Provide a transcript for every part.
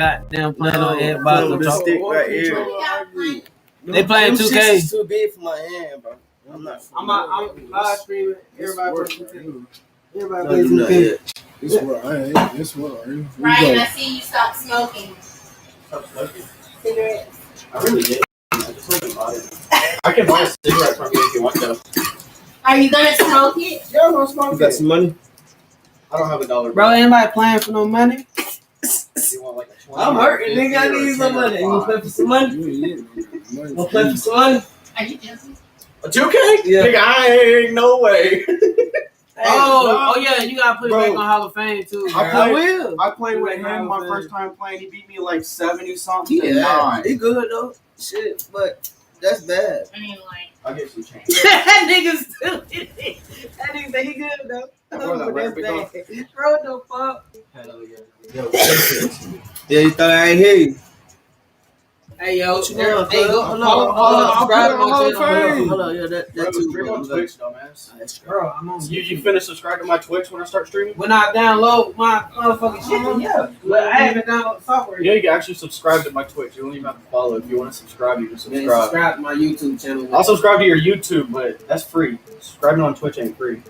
Goddamn playing on everybody. With this stick right here. They playing 2K. It's too big for my hand, bro. I'm live streaming. Everybody plays 2K. This what Ryan, I see you stop smoking. Stop smoking? Cigarettes. I really did. I can buy a cigarette from you if you want to. Are you gonna smoke it? Yeah, I'm gonna smoke. You got some money? I don't have $1. Bro, anybody playing for no money? You want like a 20? I'm hurting, nigga. I need some money. You wanna play for some money? Wanna play for some money? Are you joking? A 2K? Yeah. Nigga, I ain't no way. Oh yeah, you gotta put it back on Hall of Fame too. I played with him my first time playing. He beat me like 70 something. Yeah, he good though. Shit, but that's bad. I mean, like. I'll get some change. That nigga's still that nigga say he good though. But that's bad. Bro, the fuck. Hell yeah. Yeah, you thought I ain't hear you. Hey yo, What you doing? hey, go hold on, subscribe to my channel. Hold on, yeah, that too. Stream on Twitch, dumbass. Bro, I'm on. You finish subscribing to my Twitch when I start streaming? When I download my motherfucking shit, yeah. But I haven't downloaded the software. You can actually subscribe to my Twitch. You don't even have to follow. If you want to subscribe, you can Man, subscribe. subscribe to my YouTube channel. I'll subscribe to your YouTube, but that's free. Subscribing on Twitch ain't free.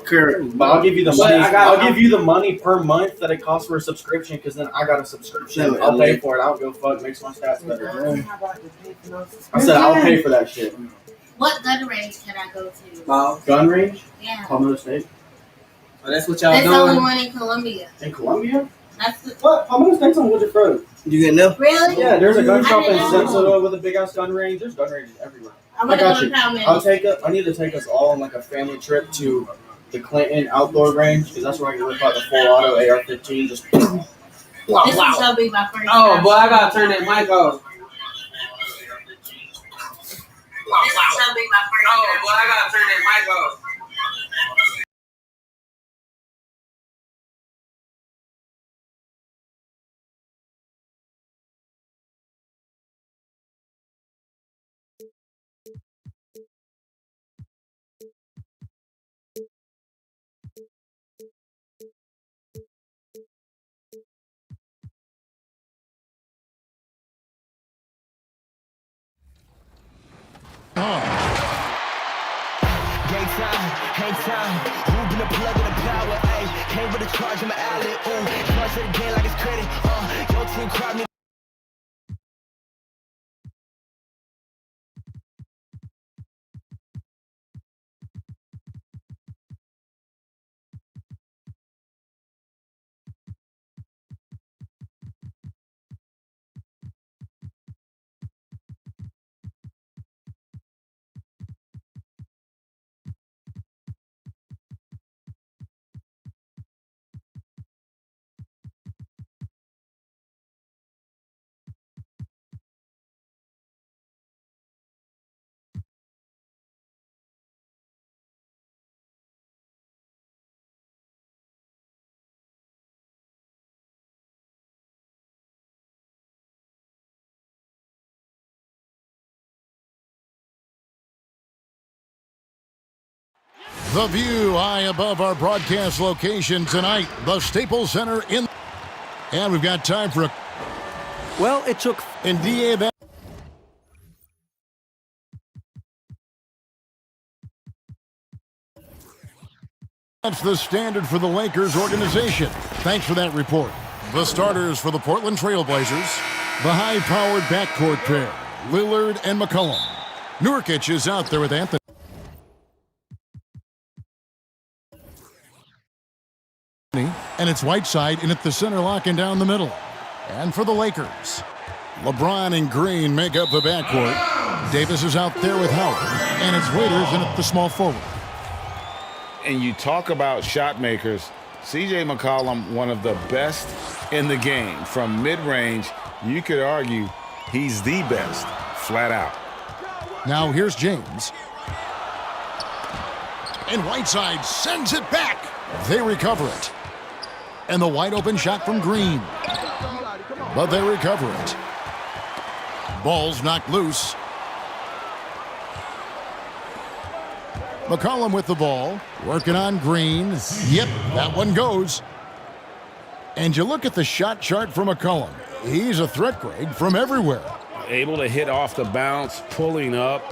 Correct. But I'll give you the But money. I'll give you the money per month that it costs for a subscription, because then I got a subscription. I'll pay for it. I don't give a fuck. Makes my stats better. I said I'll pay for that shit. What gun range can I go to? Gun range? Yeah. Palmetto State. Oh, that's what y'all There's only doing. one in Colombia. In Colombia? That's the. What? Palmetto State's on Woodruff Road. You getting them? Really? Yeah, there's a gun I shop in didn't know. Sarasota with a big ass gun range. There's gun ranges everywhere. I'm gonna got go to you. Palmetto. I need to take us all on like a family trip to the Clinton outdoor range, because that's where I can whip out the full auto AR-15. Just This is gonna be my first Oh time. boy, I gotta turn that mic off. This is gonna be my first time. Oh boy, I gotta turn that mic off. Hang time, moving the plug in the power, ayy. Came with a charge in my alley, ooh. Charge it again like it's credit, your team crowd me. The view high above our broadcast location tonight, the Staples Center in. And we've got time for a. Well, it took. And DA that. That's the standard for the Lakers organization. Thanks for that report. The starters for the Portland Trailblazers, the high-powered backcourt pair, Lillard and McCollum. Nurkic is out there with Anthony. And it's Whiteside in at the center, locking down the middle. And for the Lakers, LeBron and Green make up the backcourt. Davis is out there with Howard. And it's Waiters in at the small forward. And you talk about shot makers, C.J. McCollum, one of the best in the game. From mid-range, you could argue he's the best, flat out. Now here's James. And Whiteside sends it back. They recover it. And the wide open shot from Green. But they recover it. Ball's knocked loose. McCollum with the ball. Working on Green. Yep, that one goes. And you look at the shot chart for McCollum. He's a threat, Greg, from everywhere. Able to hit off the bounce, pulling up.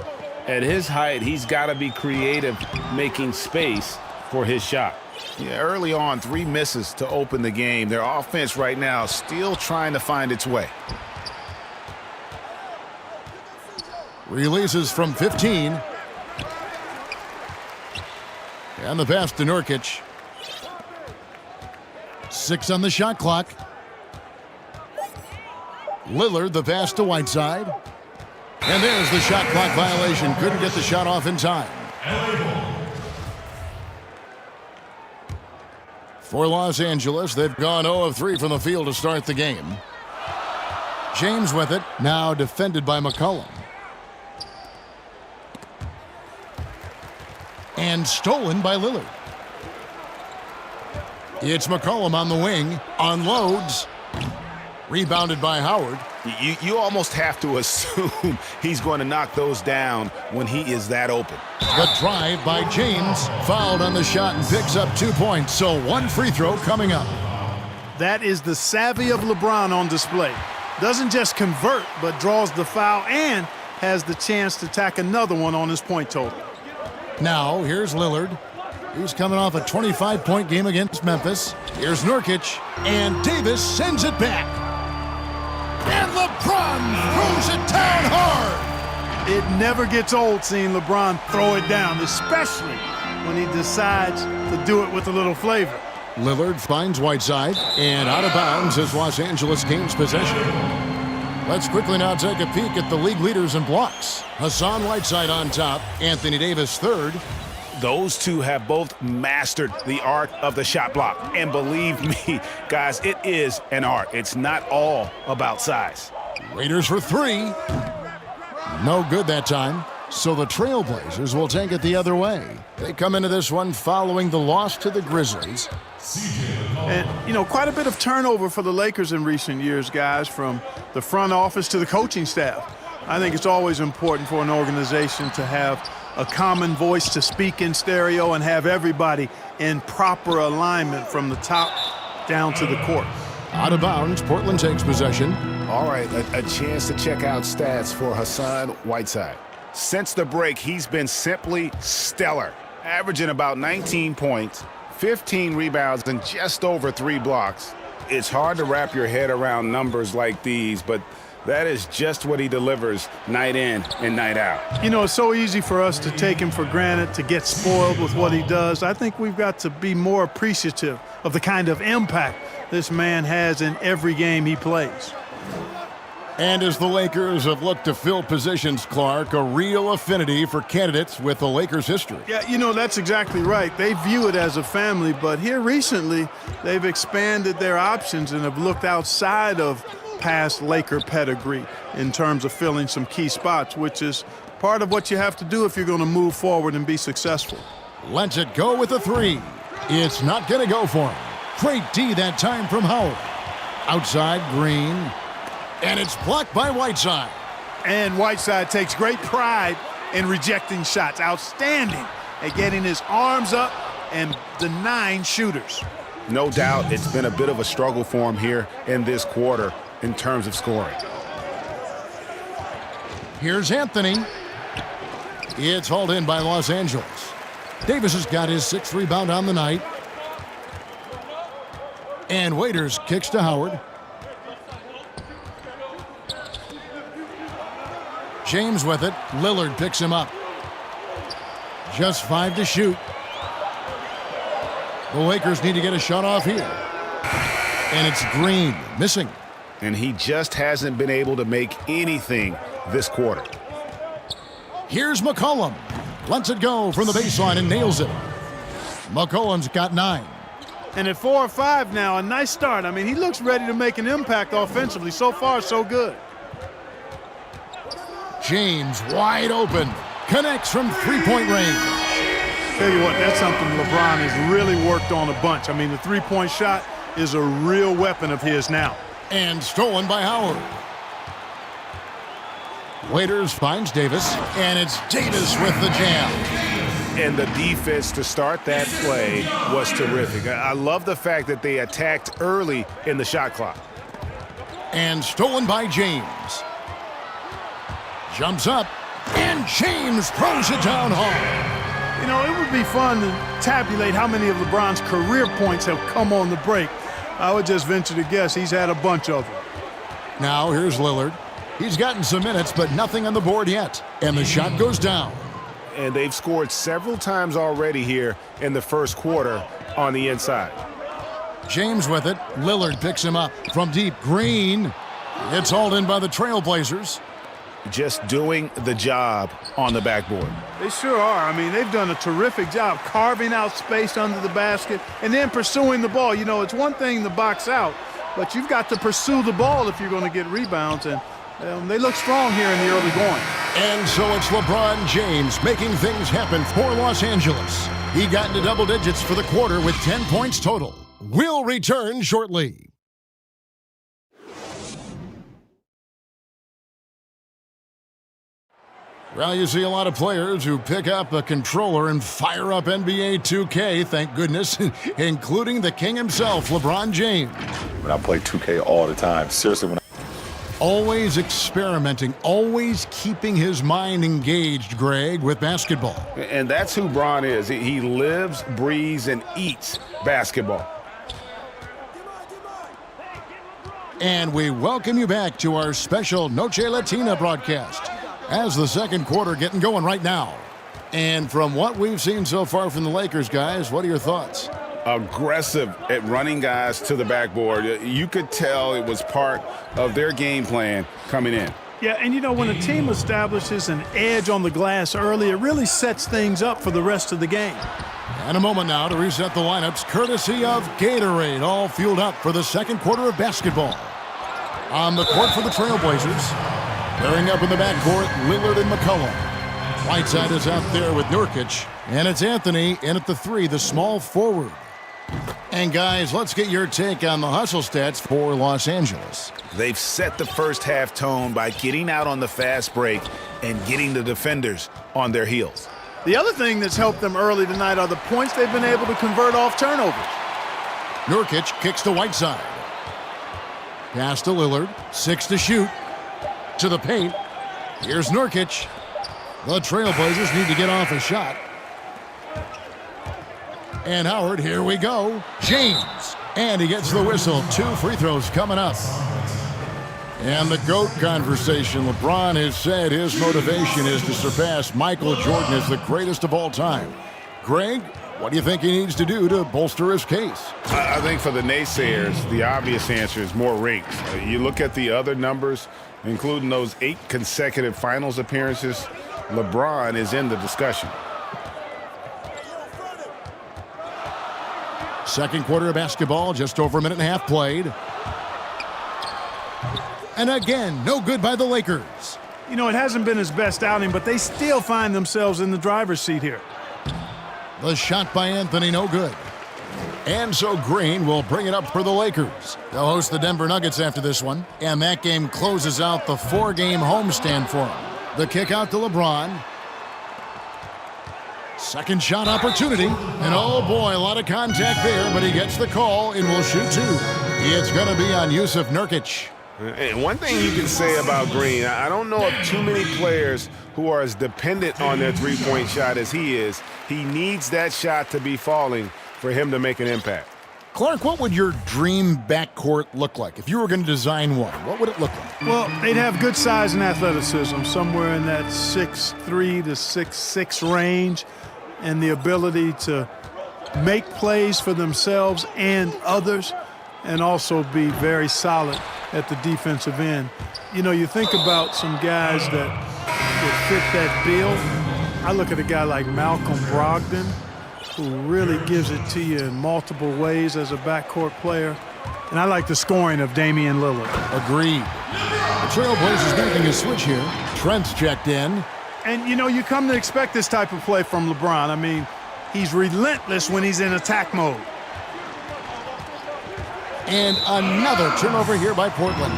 At his height, he's got to be creative, making space for his shot. Yeah, early on, 3 misses to open the game. Their offense right now still trying to find its way. Releases from 15. And the pass to Nurkic. 6 on the shot clock. Lillard, the pass to Whiteside. And there's the shot clock violation. Couldn't get the shot off in time. For Los Angeles, they've gone 0 of 3 from the field to start the game. James with it, now defended by McCollum. And stolen by Lillard. It's McCollum on the wing, unloads. Rebounded by Howard. You almost have to assume he's going to knock those down when he is that open. The drive by James, fouled on the shot and picks up 2 points, so 1 free throw coming up. That is the savvy of LeBron on display. Doesn't just convert, but draws the foul and has the chance to tack another one on his point total. Now, here's Lillard. He's coming off a 25-point game against Memphis. Here's Nurkic, and Davis sends it back. And LeBron throws it down hard. It never gets old seeing LeBron throw it down, especially when he decides to do it with a little flavor. Lillard finds Whiteside, and out of bounds as Los Angeles gains possession. Let's quickly now take a peek at the league leaders in blocks. Hassan Whiteside on top, Anthony Davis third. Those two have both mastered the art of the shot block. And believe me, guys, it is an art. It's not all about size. Raiders for 3. No good that time. So the Trailblazers will take it the other way. They come into this one following the loss to the Grizzlies. And, you know, quite a bit of turnover for the Lakers in recent years, guys, from the front office to the coaching staff. I think it's always important for an organization to have a common voice to speak in stereo and have everybody in proper alignment from the top down to the court. Out of bounds, Portland takes possession. All right, a chance to check out stats for Hassan Whiteside. Since the break, he's been simply stellar, averaging about 19 points, 15 rebounds, and just over 3 blocks. It's hard to wrap your head around numbers like these, but that is just what he delivers night in and night out. You know, it's so easy for us to take him for granted, to get spoiled with what he does. I think we've got to be more appreciative of the kind of impact this man has in every game he plays. And as the Lakers have looked to fill positions, Clark, a real affinity for candidates with the Lakers' history. Yeah, you know, that's exactly right. They view it as a family, but here recently, they've expanded their options and have looked outside of past Laker pedigree in terms of filling some key spots, which is part of what you have to do if you're going to move forward and be successful. Lets it go with a 3. It's not going to go for him. Great D that time from Howard. Outside, Green. And it's blocked by Whiteside. And Whiteside takes great pride in rejecting shots. Outstanding at getting his arms up and denying shooters. No doubt it's been a bit of a struggle for him here in this quarter in terms of scoring. Here's Anthony. It's hauled in by Los Angeles. Davis has got his 6th rebound on the night. And Waiters kicks to Howard. James with it. Lillard picks him up. Just 5 to shoot. The Lakers need to get a shot off here. And it's Green missing. And he just hasn't been able to make anything this quarter. Here's McCollum. Lets it go from the baseline and nails it. McCollum's got 9. And at 4 or 5 now, a nice start. I mean, he looks ready to make an impact offensively. So far, so good. James wide open. Connects from 3-point range. Tell you what, that's something LeBron has really worked on a bunch. I mean, the 3-point shot is a real weapon of his now. And stolen by Howard. Waiters finds Davis, and it's Davis with the jam. and the defense to start that play was terrific. I love the fact that they attacked early in the shot clock. And stolen by James. Jumps up, and James throws it down hard. You know, it would be fun to tabulate how many of LeBron's career points have come on the break. I would just venture to guess he's had a bunch of them. Now here's Lillard. He's gotten some minutes, but nothing on the board yet. And the shot goes down. And they've scored several times already here in the first quarter on the inside. James with it. Lillard picks him up from deep. Green. It's hauled in by the Trailblazers. Just doing the job on the backboard. They sure are. I mean, they've done a terrific job carving out space under the basket and then pursuing the ball. You know, it's one thing to box out, but you've got to pursue the ball if you're going to get rebounds, and they look strong here in the early going. And so it's LeBron James making things happen for Los Angeles. He got into double digits for the quarter with 10 points total. We'll return shortly. Well, you see a lot of players who pick up a controller and fire up NBA 2K, thank goodness, including the king himself, LeBron James. When I play 2K all the time, seriously. Always experimenting, always keeping his mind engaged, Greg, with basketball. And that's who Bron is. He lives, breathes, and eats basketball. And we welcome you back to our special Noche Latina broadcast. As the second quarter getting going right now. And from what we've seen so far from the Lakers, guys, what are your thoughts? Aggressive at running guys to the backboard. You could tell it was part of their game plan coming in. Yeah, and you know, when a team establishes an edge on the glass early, it really sets things up for the rest of the game. And a moment now to reset the lineups, courtesy of Gatorade, all fueled up for the second quarter of basketball. On the court for the Trailblazers. Pairing up in the backcourt, Lillard and McCollum. Whiteside is out there with Nurkic. And it's Anthony in at the three, the small forward. And guys, let's get your take on the hustle stats for Los Angeles. They've set the first half tone by getting out on the fast break and getting the defenders on their heels. The other thing that's helped them early tonight are the points they've been able to convert off turnovers. Nurkic kicks to Whiteside. Pass to Lillard, 6 to shoot. To the paint. Here's Nurkic. The Trailblazers need to get off a shot. And Howard, here we go. James. And he gets the whistle. 2 free throws coming up. And the GOAT conversation. LeBron has said his motivation is to surpass Michael Jordan as the greatest of all time. Greg, what do you think he needs to do to bolster his case? I think for the naysayers, the obvious answer is more rings. You look at the other numbers, including those 8 consecutive finals appearances, LeBron is in the discussion. Second quarter of basketball, just over a minute and a half played. And again, no good by the Lakers. You know, it hasn't been his best outing, but they still find themselves in the driver's seat here. The shot by Anthony, no good. And so Green will bring it up for the Lakers. They'll host the Denver Nuggets after this one. And that game closes out the 4-game homestand for them. The kick out to LeBron. Second shot opportunity. And oh boy, a lot of contact there, but he gets the call and will shoot 2. It's going to be on Yusuf Nurkic. And one thing you can say about Green, I don't know of too many players who are as dependent on their three-point shot as he is. He needs that shot to be falling for him to make an impact. Clark, what would your dream backcourt look like? If you were going to design one, what would it look like? Well, they'd have good size and athleticism, somewhere in that 6'3" to 6'6" range, and the ability to make plays for themselves and others, and also be very solid at the defensive end. You know, you think about some guys that would fit that bill. I look at a guy like Malcolm Brogdon, who really gives it to you in multiple ways as a backcourt player. And I like the scoring of Damian Lillard. Agreed. The Trailblazers making a switch here. Trent's checked in. And, you know, you come to expect this type of play from LeBron. I mean, he's relentless when he's in attack mode. And another turnover here by Portland.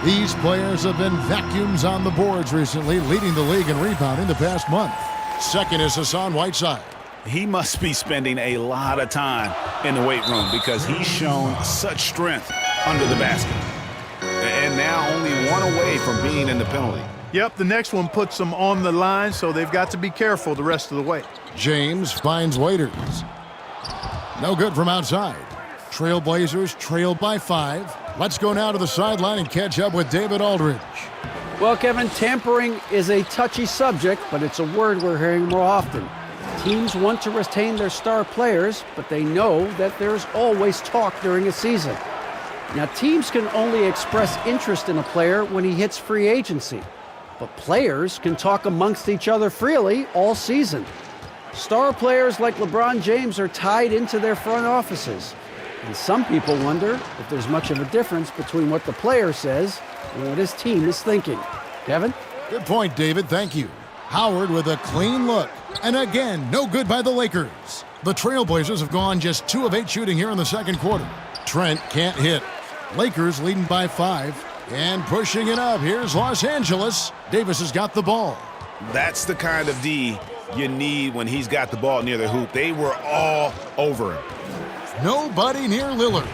These players have been vacuums on the boards recently, leading the league in rebounding the past month. Second is Hassan Whiteside. He must be spending a lot of time in the weight room because he's shown such strength under the basket. And now only one away from being in the penalty. Yep, the next one puts them on the line, so they've got to be careful the rest of the way. James finds Waiters. No good from outside. Trailblazers trail by 5. Let's go now to the sideline and catch up with David Aldridge. Well, Kevin, tampering is a touchy subject, but it's a word we're hearing more often. Teams want to retain their star players, but they know that there's always talk during a season. Now, teams can only express interest in a player when he hits free agency, but players can talk amongst each other freely all season. Star players like LeBron James are tied into their front offices, and some people wonder if there's much of a difference between what the player says and what his team is thinking. Kevin? Good point, David. Thank you. Howard with a clean look. And again, no good by the Lakers. The Trailblazers have gone just 2 of 8 shooting here in the second quarter. Trent can't hit. Lakers leading by 5 and pushing it up. Here's Los Angeles. Davis has got the ball. That's the kind of D you need when he's got the ball near the hoop. They were all over him. Nobody near Lillard.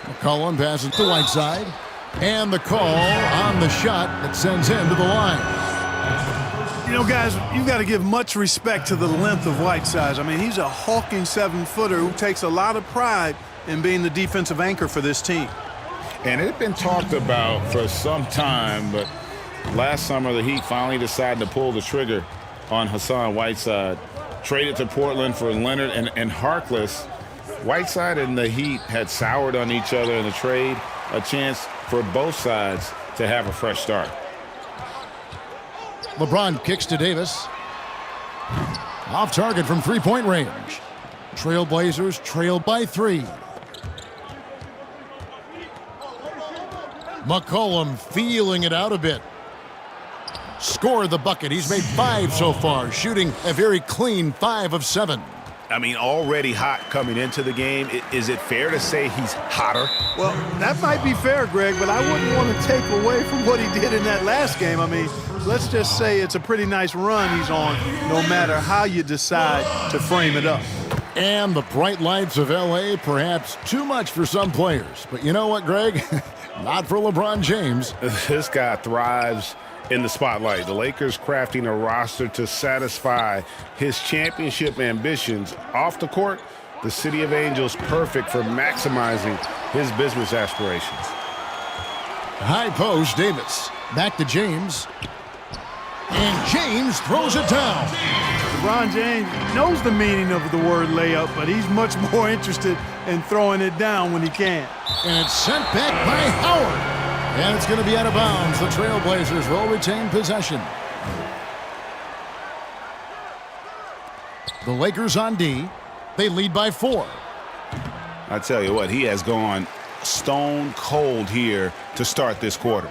McCollum passes to Whiteside. And the call on the shot that sends him to the line. You know, guys, you've got to give much respect to the length of Whiteside. I mean, he's a hulking 7-footer who takes a lot of pride in being the defensive anchor for this team. And it had been talked about for some time, but last summer the Heat finally decided to pull the trigger on Hassan Whiteside. Traded to Portland for Leonard and Harkless. Whiteside and the Heat had soured on each other in the trade, a chance for both sides to have a fresh start. LeBron kicks to Davis. Off target from three-point range. Trailblazers trail by 3. McCollum feeling it out a bit. Scored the bucket. He's made 5 so far, shooting a very clean 5 of 7. I mean, already hot coming into the game. Is it fair to say he's hotter? Well, that might be fair, Greg, but I wouldn't want to take away from what he did in that last game. I mean, let's just say it's a pretty nice run he's on, no matter how you decide to frame it up. And the bright lights of L.A., perhaps too much for some players. But you know what, Greg? Not for LeBron James. This guy thrives in the spotlight. The Lakers crafting a roster to satisfy his championship ambitions. Off the court, the City of Angels perfect for maximizing his business aspirations. High post, Davis. Back to James. And James throws it down. LeBron James knows the meaning of the word layup, but he's much more interested in throwing it down when he can. And it's sent back by Howard. And it's going to be out of bounds. The Trailblazers will retain possession. The Lakers on D. They lead by 4. I tell you what, he has gone stone cold here to start this quarter.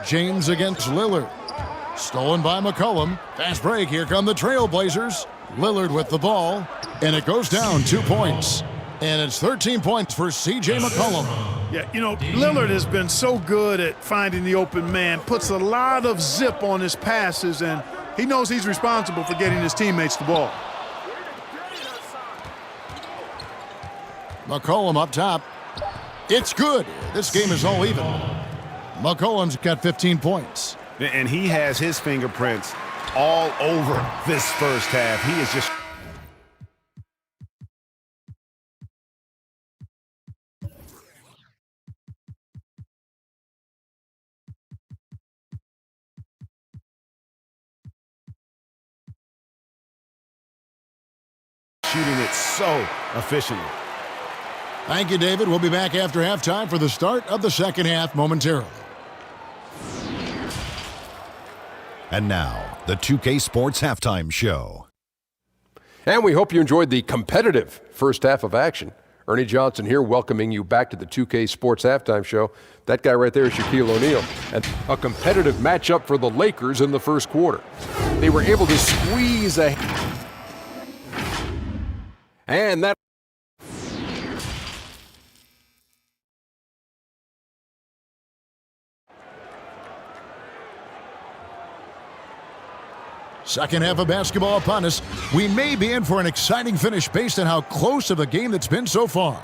James against Lillard. Stolen by McCollum. Fast break. Here come the Trailblazers. Lillard with the ball. And it goes down 2 points. And it's 13 points for C.J. McCollum. Yeah, you know, Lillard has been so good at finding the open man, puts a lot of zip on his passes, and he knows he's responsible for getting his teammates the ball. McCollum up top. It's good. This game is all even. McCollum's got 15 points. And he has his fingerprints all over this first half. He is just... shooting it so efficiently. Thank you, David. We'll be back after halftime for the start of the second half momentarily. And now, the 2K Sports Halftime Show. And we hope you enjoyed the competitive first half of action. Ernie Johnson here welcoming you back to the 2K Sports Halftime Show. That guy right there is Shaquille O'Neal. And a competitive matchup for the Lakers in the first quarter. They were able to squeeze a... And that... Second half of basketball upon us. We may be in for an exciting finish based on how close of a game that's been so far.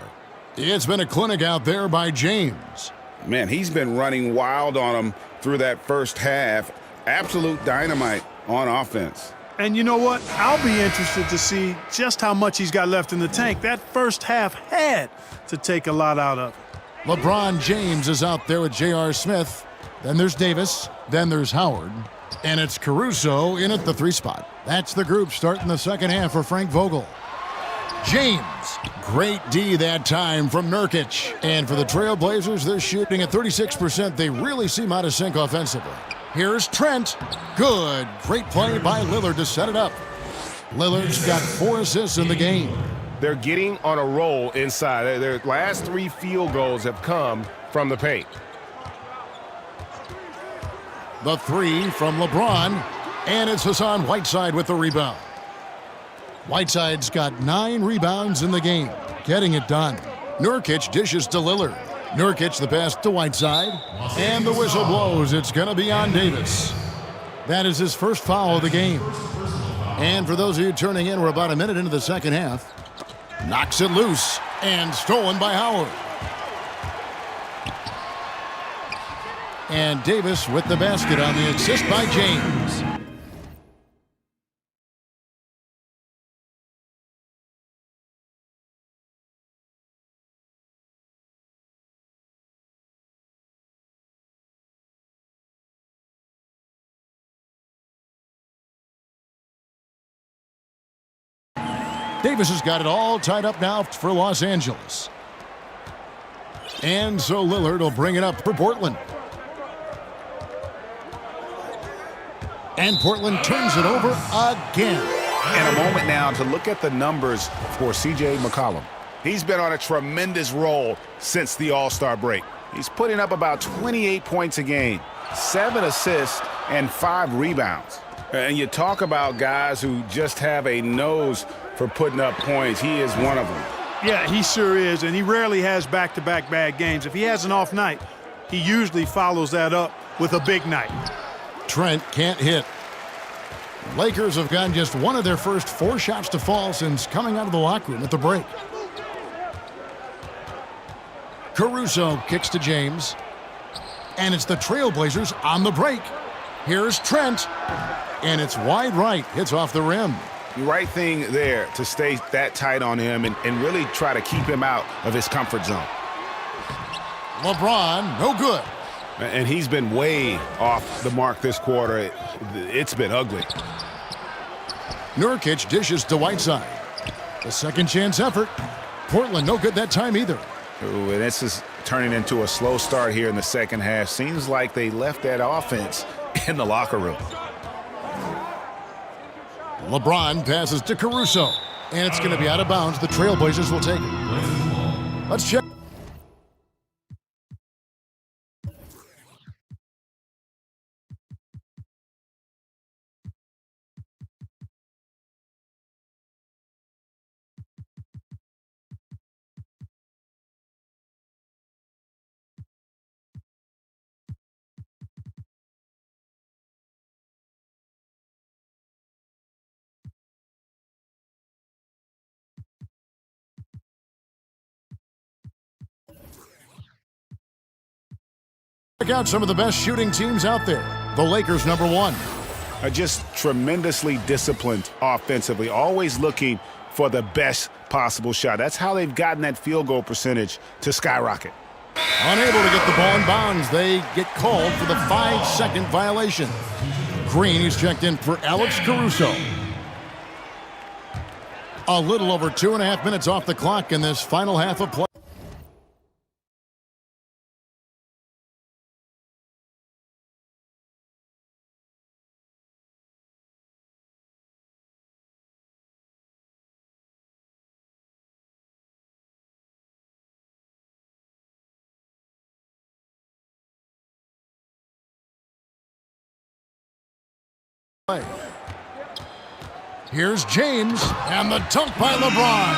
It's been a clinic out there by James. Man, he's been running wild on him through that first half. Absolute dynamite on offense. And you know what? I'll be interested to see just how much he's got left in the tank. That first half had to take a lot out of it. LeBron James is out there with J.R. Smith. Then there's Davis. Then there's Howard. And it's Caruso in at the 3 spot. That's the group starting the second half for Frank Vogel. James, great D that time from Nurkic. And for the Trailblazers, they're shooting at 36%. They really seem out of sync offensively. Here's Trent. Good. Great play by Lillard to set it up. Lillard's got 4 assists in the game. They're getting on a roll inside. Their last 3 field goals have come from the paint. The 3 from LeBron, and it's Hassan Whiteside with the rebound. Whiteside's got 9 rebounds in the game, getting it done. Nurkic dishes to Lillard. Nurkic the pass to Whiteside, and the whistle blows. It's going to be on Davis. That is his first foul of the game. And for those of you turning in, we're about a minute into the second half. Knocks it loose, and stolen by Howard. And Davis with the basket on the assist by James. Davis has got it all tied up now for Los Angeles. And so Lillard will bring it up for Portland. And Portland turns it over again. And a moment now to look at the numbers for C.J. McCollum. He's been on a tremendous roll since the All-Star break. He's putting up about 28 points a game, 7 assists, and 5 rebounds. And you talk about guys who just have a nose for putting up points. He is one of them. Yeah, he sure is, and he rarely has back-to-back bad games. If he has an off night, he usually follows that up with a big night. Trent can't hit. Lakers have gotten just one of their first 4 shots to fall since coming out of the locker room at the break. Caruso kicks to James. And it's the Trailblazers on the break. Here's Trent. And it's wide right. Hits off the rim. The right thing there to stay that tight on him and really try to keep him out of his comfort zone. LeBron, no good. And he's been way off the mark this quarter. It's been ugly. Nurkic dishes to Whiteside. The second chance effort. Portland no good that time either. Ooh, and this is turning into a slow start here in the second half. Seems like they left that offense in the locker room. LeBron passes to Caruso. And it's going to be out of bounds. The Trailblazers will take it. Let's check. Check out some of the best shooting teams out there. The Lakers, number 1. Are just tremendously disciplined offensively, always looking for the best possible shot. That's how they've gotten that field goal percentage to skyrocket. Unable to get the ball in bounds, they get called for the 5-second violation. Green is checked in for Alex Caruso. A little over 2.5 minutes off the clock in this final half of play. Here's James, and the dunk by LeBron.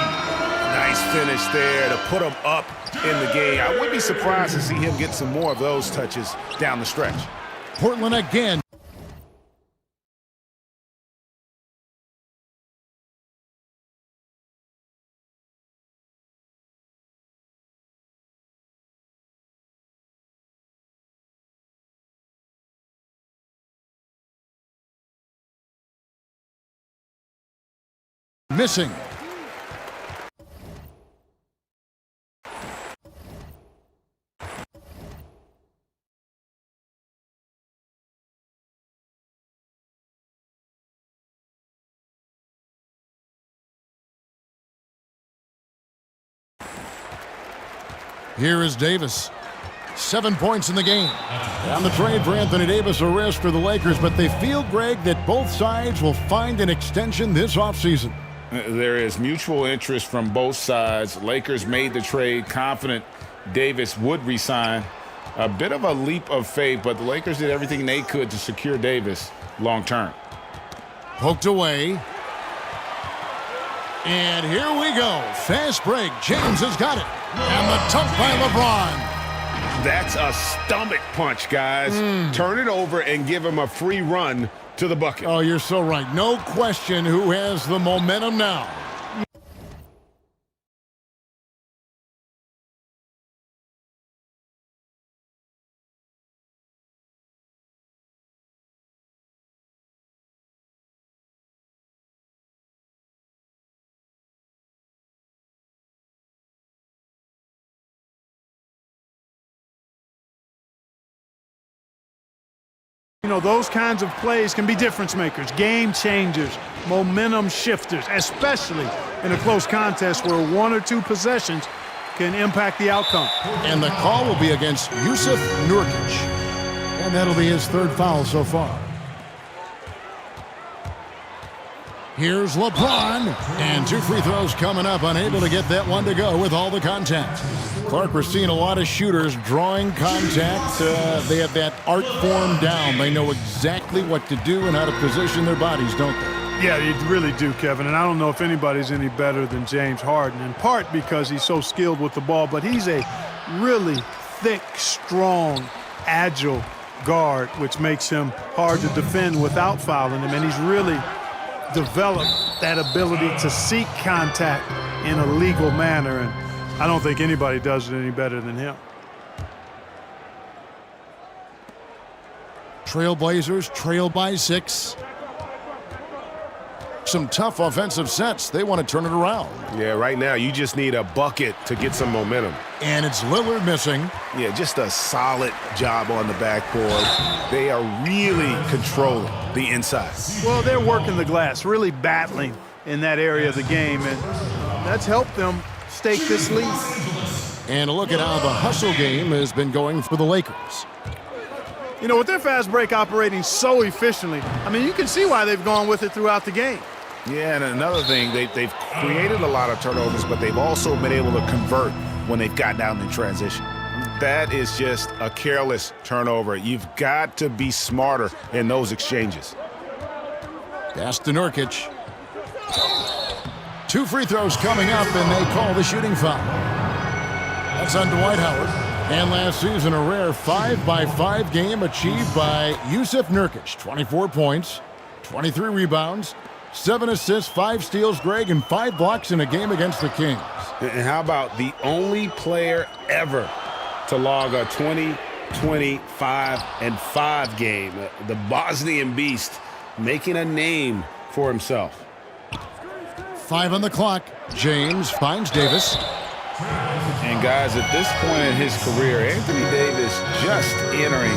Nice finish there to put him up in the game. I wouldn't be surprised to see him get some more of those touches down the stretch. Portland again. missing. Here is Davis. 7 points in the game. On the trade for Anthony Davis, a risk for the Lakers, but they feel, Greg, that both sides will find an extension this offseason. There is mutual interest from both sides. Lakers made the trade confident Davis would resign. A bit of a leap of faith, but the Lakers did everything they could to secure Davis long term. Poked away. And here we go. Fast break. James has got it. And the dunk by LeBron. That's a stomach punch, guys. Turn it over and give him a free run to the bucket. Oh, you're so right. No question who has the momentum now. You know, those kinds of plays can be difference makers, game changers, momentum shifters, especially in a close contest where 1 or 2 possessions can impact the outcome. And the call will be against Jusuf Nurkic. And that'll be his 3rd foul so far. Here's LeBron. And 2 free throws coming up, unable to get that one to go with all the contact. Clark, we're seeing a lot of shooters drawing contact. They have that art form down. They know exactly what to do and how to position their bodies, don't they? Yeah, you really do, Kevin. And I don't know if anybody's any better than James Harden, in part because he's so skilled with the ball, but he's a really thick, strong, agile guard, which makes him hard to defend without fouling him. And he's really developed that ability to seek contact in a legal manner. And I don't think anybody does it any better than him. Trailblazers trail by 6. Some tough offensive sets. They want to turn it around. Yeah, right now you just need a bucket to get some momentum. And it's Lillard missing. Yeah, just a solid job on the backboard. They are really controlling the inside. Well, they're working the glass, really battling in that area of the game, and that's helped them stake this lead. And a look at how the hustle game has been going for the Lakers. You know, with their fast break operating so efficiently, I mean, you can see why they've gone with it throughout the game. Yeah, and another thing, they've created a lot of turnovers, but they've also been able to convert when they've gotten out in transition. That is just a careless turnover. You've got to be smarter in those exchanges. Pass to Nurkic. 2 free throws coming up, and they call the shooting foul. That's on Dwight Howard. And last season, a rare 5-by-5 game achieved by Jusuf Nurkic. 24 points, 23 rebounds, 7 assists, 5 steals, Greg, and 5 blocks in a game against the Kings. And how about the only player ever to log a 20-25-5 game, the Bosnian Beast, making a name for himself. 5 on the clock. James finds Davis. And guys, at this point in his career, Anthony Davis just entering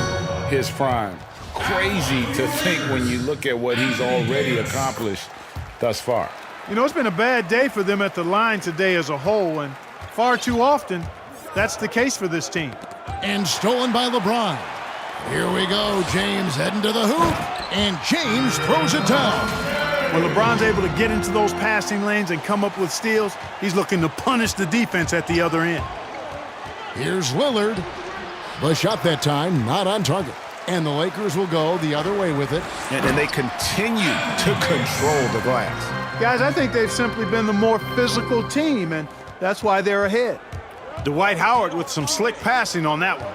his prime. Crazy to think when you look at what he's already accomplished thus far. You know, it's been a bad day for them at the line today as a whole, and far too often, that's the case for this team. And stolen by LeBron. Here we go, James heading to the hoop, and James throws it down. When LeBron's able to get into those passing lanes and come up with steals, he's looking to punish the defense at the other end. Here's Lillard. The shot that time, not on target. And the Lakers will go the other way with it. And they continue to control the glass. Guys, I think they've simply been the more physical team, and that's why they're ahead. Dwight Howard with some slick passing on that one.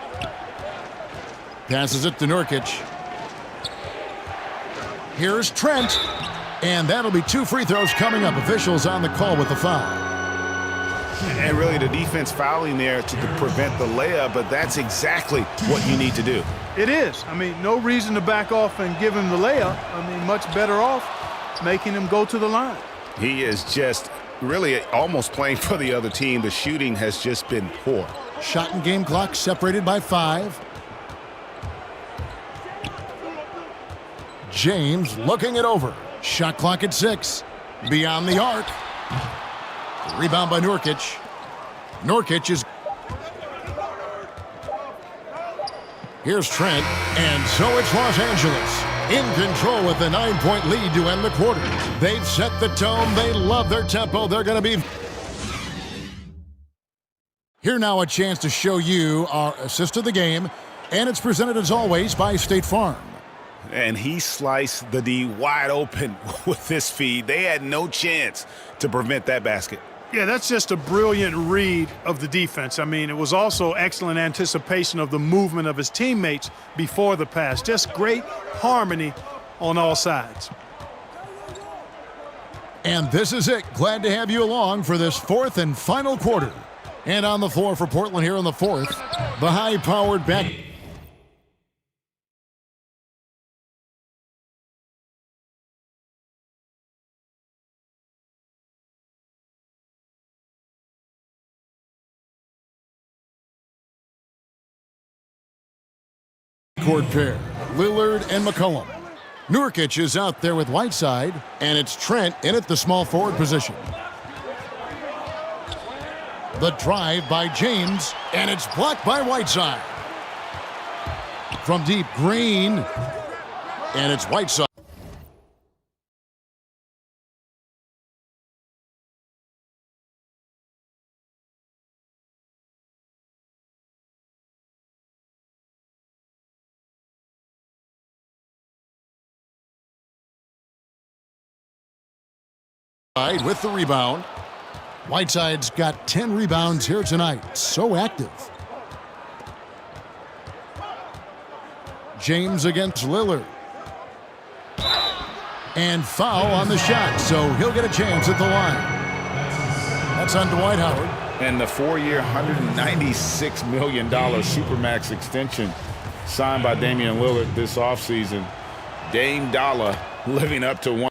Passes it to Nurkic. Here's Trent. And that'll be 2 free throws coming up. Officials on the call with the foul. And really the defense fouling there to prevent the layup, but that's exactly what you need to do. It is. I mean, no reason to back off and give him the layup. I mean, much better off making him go to the line. He is just really almost playing for the other team. The shooting has just been poor. Shot and game clock separated by 5. James looking it over. Shot clock at 6. Beyond the arc. Rebound by Nurkic. Nurkic is... Here's Trent, and so it's Los Angeles in control with the 9-point lead to end the quarter. They've set the tone. They love their tempo. They're going to be... Here now a chance to show you our assist of the game, and it's presented as always by State Farm. And he sliced the D wide open with this feed. They had no chance to prevent that basket. Yeah, that's just a brilliant read of the defense. I mean, it was also excellent anticipation of the movement of his teammates before the pass. Just great harmony on all sides. And this is it. Glad to have you along for this 4th and final quarter. And on the floor for Portland here in the 4th, the high-powered back... court pair, Lillard and McCollum. Nurkic is out there with Whiteside, and it's Trent in at the small forward position. The drive by James, and it's blocked by Whiteside. From deep, Green, and it's Whiteside. With the rebound. Whiteside's got 10 rebounds here tonight. So active. James against Lillard. And foul on the shot, so he'll get a chance at the line. That's on Dwight Howard. And the 4-year, $196 million Supermax extension signed by Damian Lillard this offseason. Dame Dollar living up to one.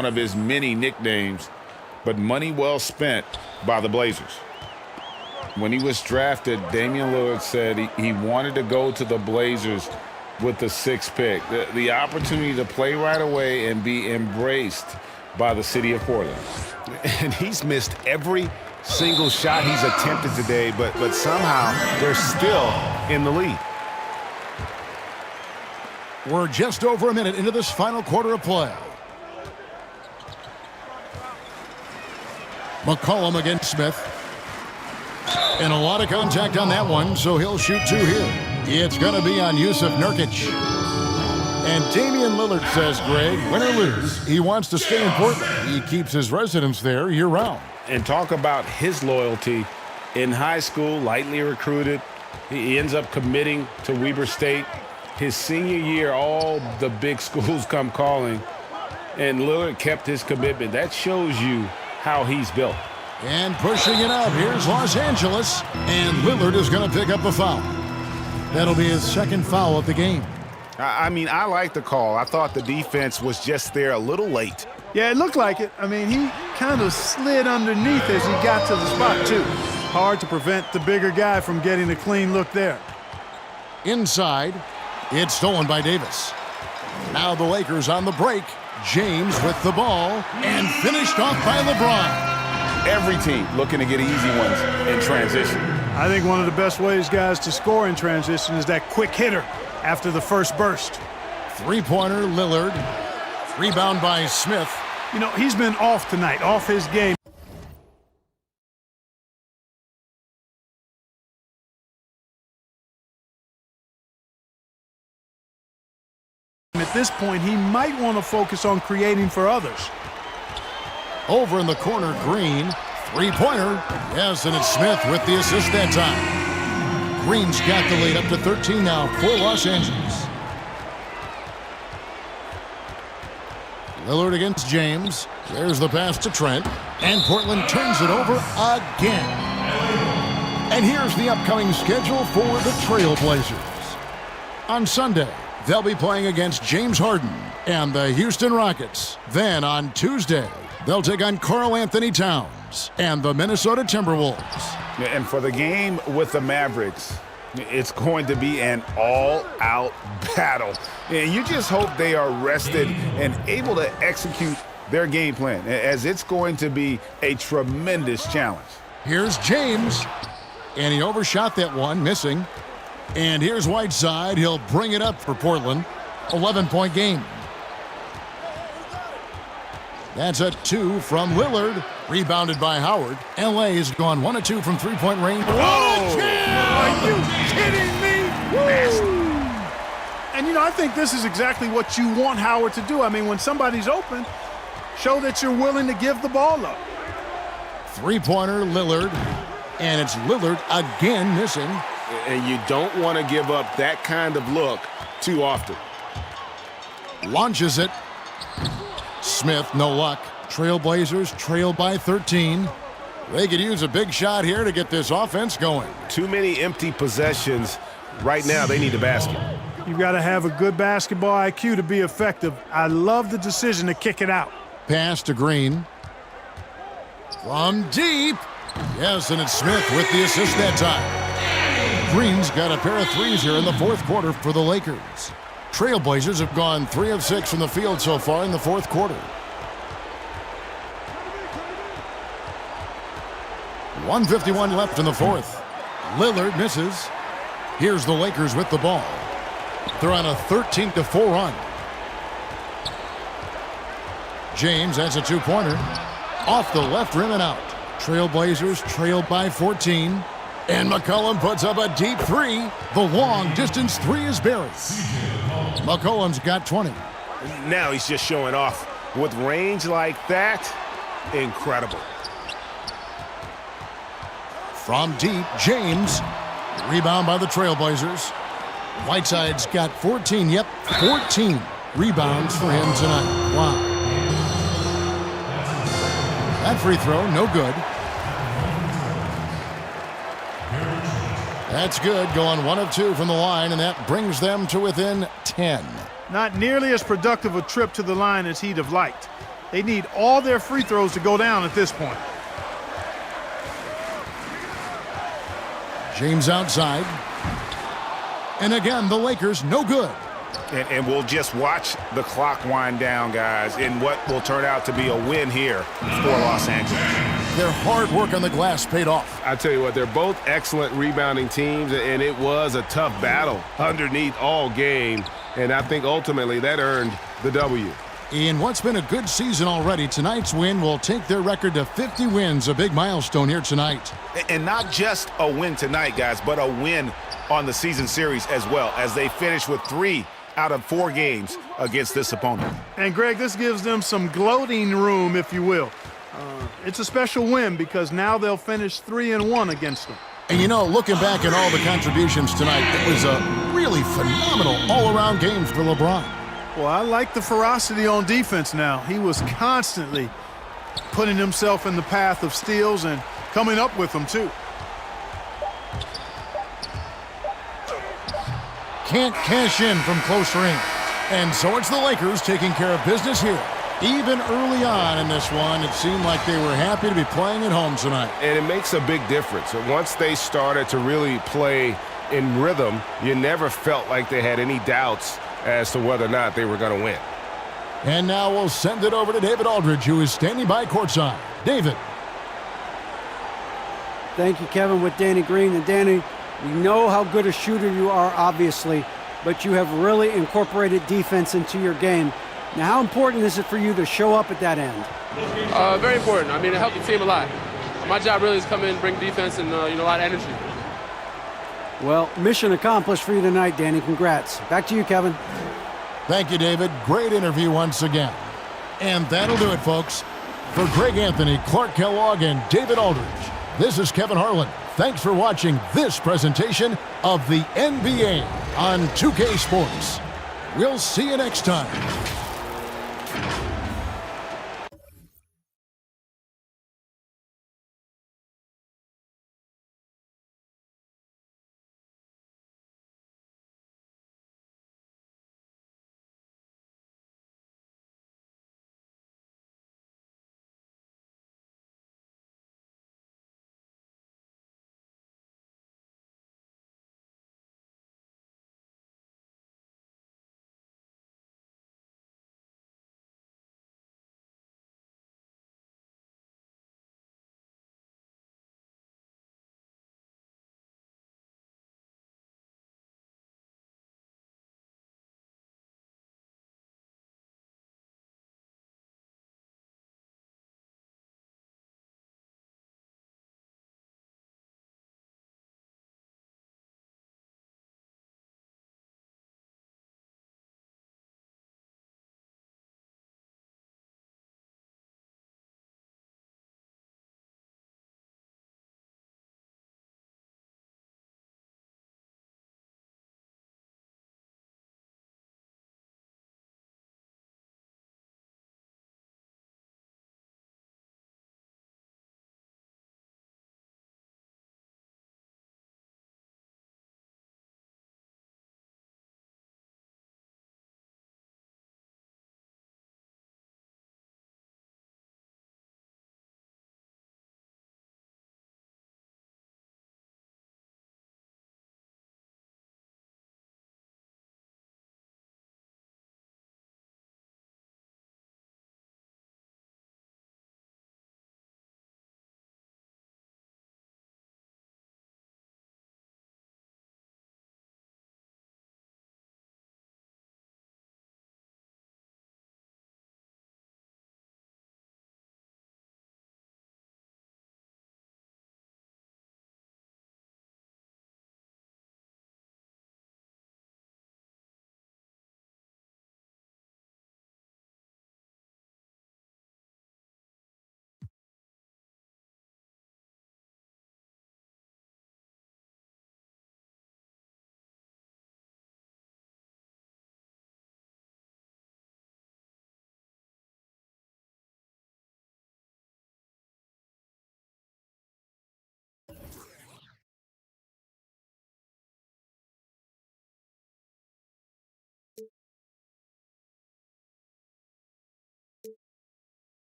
one of his many nicknames, but money well spent by the Blazers. When he was drafted, Damian Lillard said he wanted to go to the Blazers with the 6th pick. The opportunity to play right away and be embraced by the city of Portland. And he's missed every single shot he's attempted today, but somehow they're still in the lead. We're just over a minute into this final quarter of play. McCollum against Smith. And a lot of contact on that one, so he'll shoot 2 here. It's going to be on Yusuf Nurkic. And Damian Lillard says, Greg, win or lose, he wants to stay in Portland. He keeps his residence there year-round. And talk about his loyalty. In high school, lightly recruited, he ends up committing to Weber State. His senior year, all the big schools come calling, and Lillard kept his commitment. That shows you how he's built. And pushing it out, here's Los Angeles, and Lillard is going to pick up a foul. That'll be his 2nd foul of the game. I mean, I like the call. I thought the defense was just there a little late. Yeah, it looked like it. I mean, he kind of slid underneath as he got to the spot, too. Hard to prevent the bigger guy from getting a clean look there. Inside, it's stolen by Davis. Now the Lakers on the break. James with the ball, and finished off by LeBron. Every team looking to get easy ones in transition. I think one of the best ways, guys, to score in transition is that quick hitter after the first burst. 3-pointer, Lillard. Rebound by Smith. You know, he's been off tonight, off his game. At this point, he might want to focus on creating for others. Over in the corner, Green. 3-pointer. Yes, and it's Smith with the assist that time. Green's got the lead up to 13 now for Los Angeles. Lillard against James. There's the pass to Trent. And Portland turns it over again. And here's the upcoming schedule for the Trail Blazers. On Sunday, they'll be playing against James Harden and the Houston Rockets. Then on Tuesday, they'll take on Karl Anthony Towns and the Minnesota Timberwolves. And for the game with the Mavericks, it's going to be an all-out battle. And you just hope they are rested and able to execute their game plan, as it's going to be a tremendous challenge. Here's James, and he overshot that one, missing. And here's Whiteside. He'll bring it up for Portland. 11-point game. That's a 2 from Lillard. Rebounded by Howard. LA's gone 1 of 2 from 3-point range. Oh! Are you kidding me? Woo! And, you know, I think this is exactly what you want Howard to do. I mean, when somebody's open, show that you're willing to give the ball up. 3-pointer, Lillard. And it's Lillard again missing. And you don't want to give up that kind of look too often. Launches it. Smith, no luck. Trailblazers trail by 13. They could use a big shot here to get this offense going. Too many empty possessions. Right now, they need a basket. You've got to have a good basketball IQ to be effective. I love the decision to kick it out. Pass to Green. From deep. Yes, and it's Smith with the assist that time. Green's got a pair of threes here in the fourth quarter for the Lakers. Trailblazers have gone 3 of 6 from the field so far in the fourth quarter. 1:51 left in the fourth. Lillard misses. Here's the Lakers with the ball. They're on a 13-4 run. James has a 2-pointer. Off the left rim and out. Trailblazers trail by 14. And McCollum puts up a deep 3. The long-distance 3 is buried. McCollum's got 20. Now he's just showing off. With range like that, incredible. From deep, James. Rebound by the Trailblazers. Whiteside's got 14. Yep, 14 rebounds for him tonight. Wow. That free throw, no good. That's good, going 1 of 2 from the line, and that brings them to within 10. Not nearly as productive a trip to the line as he'd have liked. They need all their free throws to go down at this point. James outside. And again, the Lakers no good. And we'll just watch the clock wind down, guys, in what will turn out to be a win here for Los Angeles. Their hard work on the glass paid off. I tell you what, they're both excellent rebounding teams, and it was a tough battle underneath all game, and I think ultimately that earned the W. In what's been a good season already, tonight's win will take their record to 50 wins, a big milestone here tonight. And not just a win tonight, guys, but a win on the season series as well, as they finish with 3 out of 4 games against this opponent. And, Greg, this gives them some gloating room, if you will. It's a special win because now they'll finish 3-1 against them. And, you know, looking back at all the contributions tonight, it was a really phenomenal all-around game for LeBron. Well, I like the ferocity on defense now. He was constantly putting himself in the path of steals and coming up with them, too. Can't cash in from close range. And so it's the Lakers taking care of business here. Even early on in this one, it seemed like they were happy to be playing at home tonight. And it makes a big difference. Once they started to really play in rhythm, you never felt like they had any doubts as to whether or not they were going to win. And now we'll send it over to David Aldridge, who is standing by courtside. David. Thank you, Kevin, with Danny Green. And Danny, we know how good a shooter you are, obviously, but you have really incorporated defense into your game. Now, how important is it for you to show up at that end? Very important. I mean, it helped the team a lot. My job really is come in, bring defense, and a lot of energy. Well, mission accomplished for you tonight, Danny. Congrats. Back to you, Kevin. Thank you, David. Great interview once again. And that'll do it, folks. For Greg Anthony, Clark Kellogg, and David Aldridge, this is Kevin Harlan. Thanks for watching this presentation of the NBA on 2K Sports. We'll see you next time.